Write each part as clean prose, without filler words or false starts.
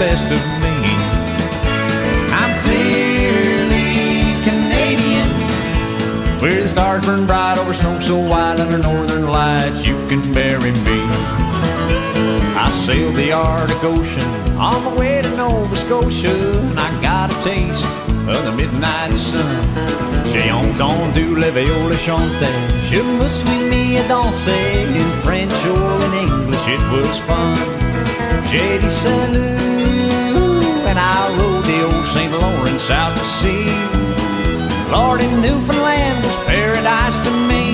best of me. I'm clearly Canadian, where the stars burn bright over snow so white under northern lights you can bury me. I sailed the Arctic Ocean on my way to Nova Scotia, and I got a taste of the midnight sun. J'ai entendu les violes chanter, je me suis mis à danser, in French or in English it was fun. J'ai dit salut, and I rode the old St. Lawrence out to sea. Lord, in Newfoundland was paradise to me.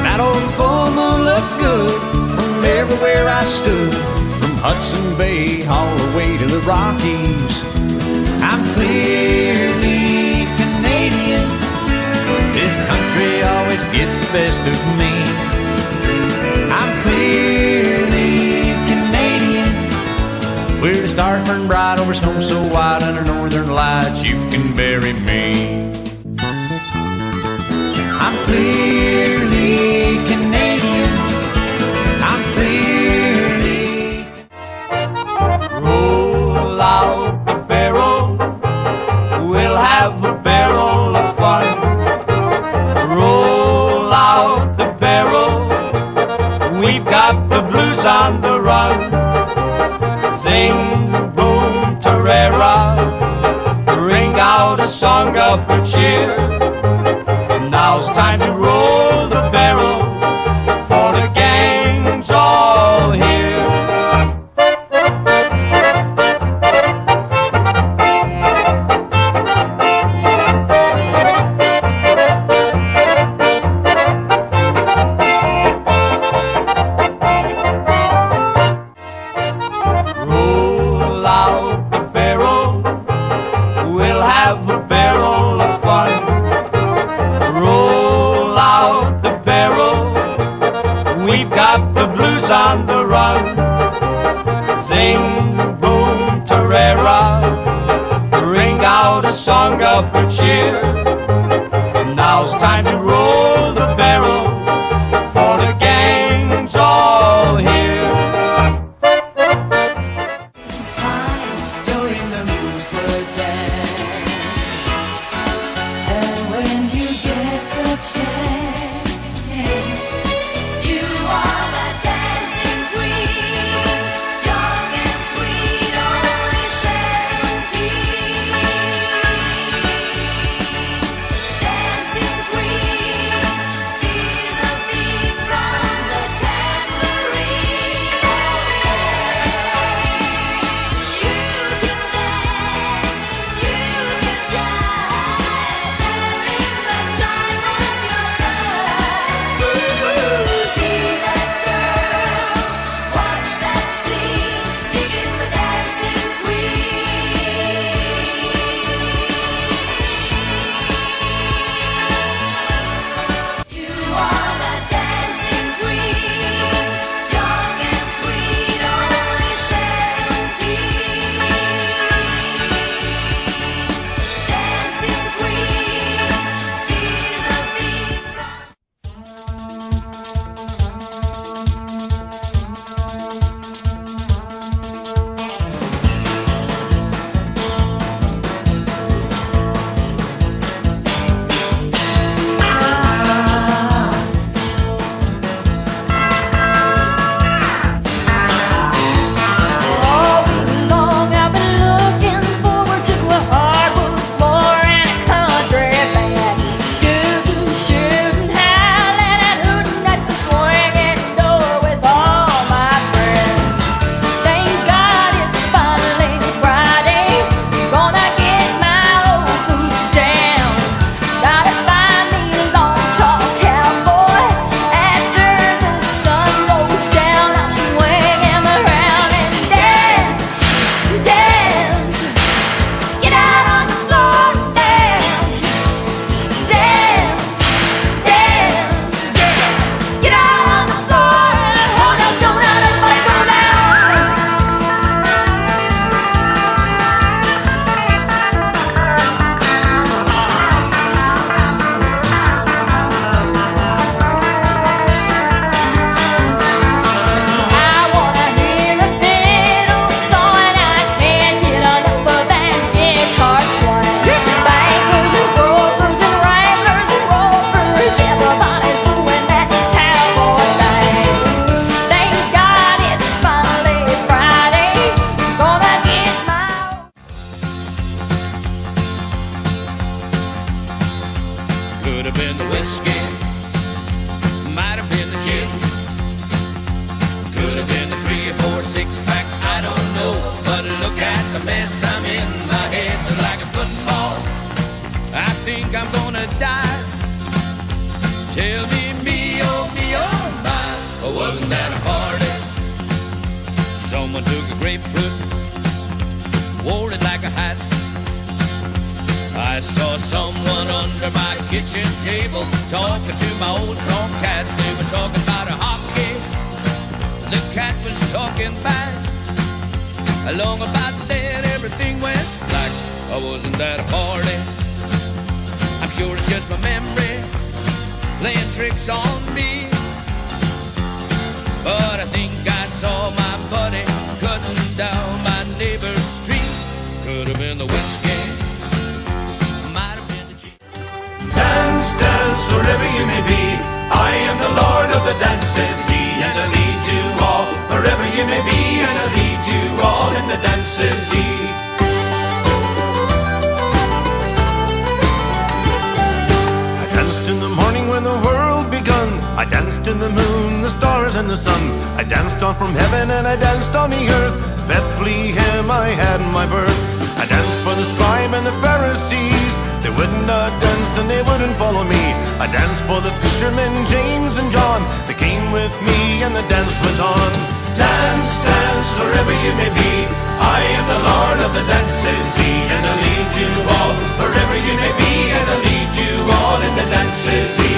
That old full moon looked good from everywhere I stood, from Hudson Bay all the way to the Rockies. I'm clearly Canadian, this country always gets the best of me. I'm clearly Canadian, where the stars burn bright over snow so white under northern lights you can bury me. I'm clearly Canadian, I'm clearly. Roll out the barrel, we'll have a barrel of fun. Roll out the barrel, we've got the blues on the run. Sing, boom, tarara, ring out a song of cheer. Now it's time to roll the barrel, for the gang's all here. Roll out the barrel, we'll have a barrel of fun. Roll out the barrel, we've got the blues on the run. Sing, boom, tarara, ring out a song of cheer. Now it's time to roll the barrel, for the gang's all here. It's fine, you're in the mood for a dance. And when you get the chance, you are the dancing queen, young and sweet, only 17. in my head's like a football. I think I'm gonna die. Tell me, me, oh my, wasn't that a party? Someone took a grapefruit, wore it like a hat. I saw someone under my kitchen table talking to my old tomcat. They were talking about a hockey. The cat was talking back. Along about that, everything went black. Wasn't that a party? I'm sure it's just my memory playing tricks on me. But I think I saw my buddy cutting down my neighbor's tree. Could have been the whiskey, might have been the gin. Dance, dance, wherever you may be. I am the Lord of the dance, says he, and I lead you all wherever you may be, and I lead you all in the dance, says he. I danced in the morning when the world begun. I danced in the moon, the stars and the sun. I danced on from heaven and I danced on the earth. Bethlehem I had my birth. I danced for the scribe and the Pharisees. They would not dance and they wouldn't follow me. I danced for the fishermen, James and John. They came with me and the dance went on. Dance, dance, wherever you may be. I am the Lord of the dance, says he, and I lead you all wherever you may be, and I lead you all in the dance, says he.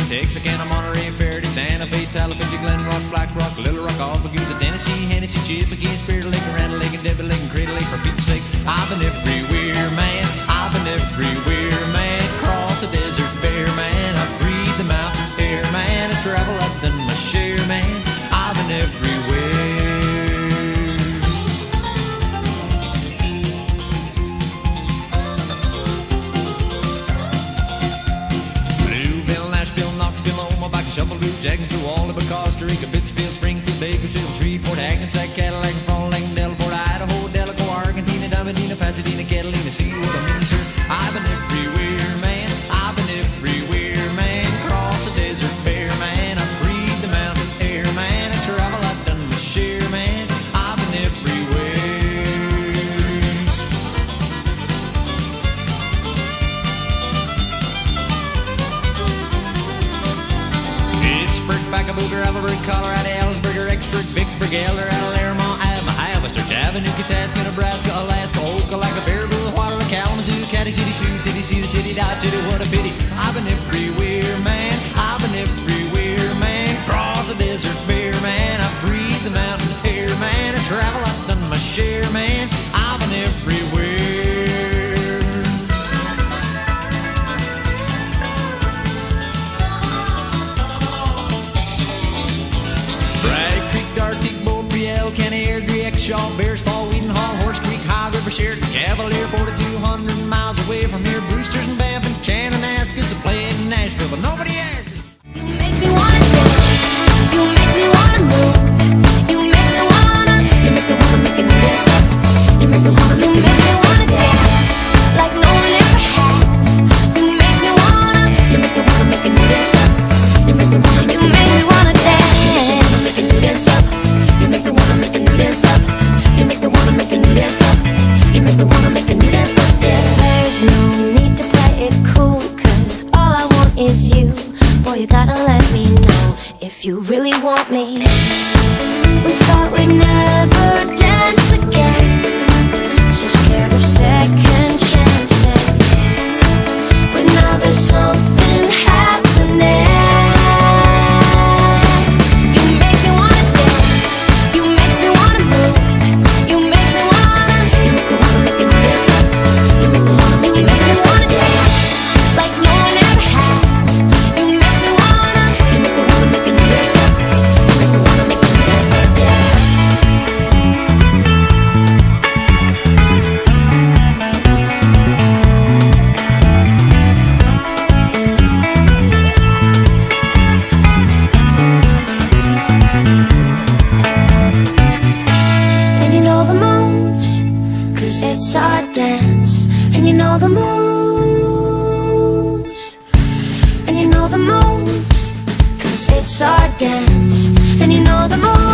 Texarkana, Monterey, Faraday, Santa Fe, Tallahassee, Glen Rock, Black Rock, Little Rock, Alphagusa, Tennessee, Hennessy, Chippewa, Spirit Lake, Randall Lake, and Debbie Lake, and Crater Lake. For Pete's sake, I've been everywhere, man. I've been everywhere, man. Cross the desert bare, man. I breathe the mountain air, man. I travel, I've done my share, man. I've been everywhere. Jackson through all of Costa Rica, Pittsfield, Springfield, Bakersfield, Shreveport, Hackensack, Cadillac, Front Lake, Delport, Idaho, Delaco, Argentina, Diamondina, Pasadena, Catalina. See what I mean, sir? I've been everywhere, man. I've been everywhere, man. Cross the desert bare, man. I breathe the mountain air, man. I travel, I've done my share, man. I've been everywhere. Backaboo, Gravelburg, Colorado, Ellsberg, Exburg, Vicksburg, Elder, Laramont, Alma, Halberstadt, Avenue, Katasca, Nebraska, Alaska, Okalaka, Baraboo, Waterloo, Kalamazoo, Caddy City, Sioux City, Cedar City, Dodge City. What a pity. I've been everywhere, man. I've been everywhere, man. Cross the desert bare, man. I breathe the mountain air, man. I travel, I've done my share, man. I've been everywhere. Canny, Airdrie, Shaw, Bears Paw, Wheaton Hall, Horse Creek, High River, Sheridan, Cavalier, 4,200 miles away from here. Brewsters and Banff and Kananaskis are playing in Nashville, but nobody asked us. You make me wanna dance. You make me wanna move. You make me wanna. You make me wanna make a new dance up. You make me wanna. You make me wanna dance like no one ever has. You make me wanna. You make me wanna make a new dance up. You make me wanna. You make me wanna dance. Make a new dance up. You make me wanna make a new dance up. You make me wanna make a new dance up. You make me wanna make a new dance up, yeah. There's no need to play it cool, 'cause all I want is you. Boy, you gotta let me know if you really want me. We thought we'd never dance again, so scared of second chances. But now there's something happening. know the moves, 'cause it's our dance. And you know the moves.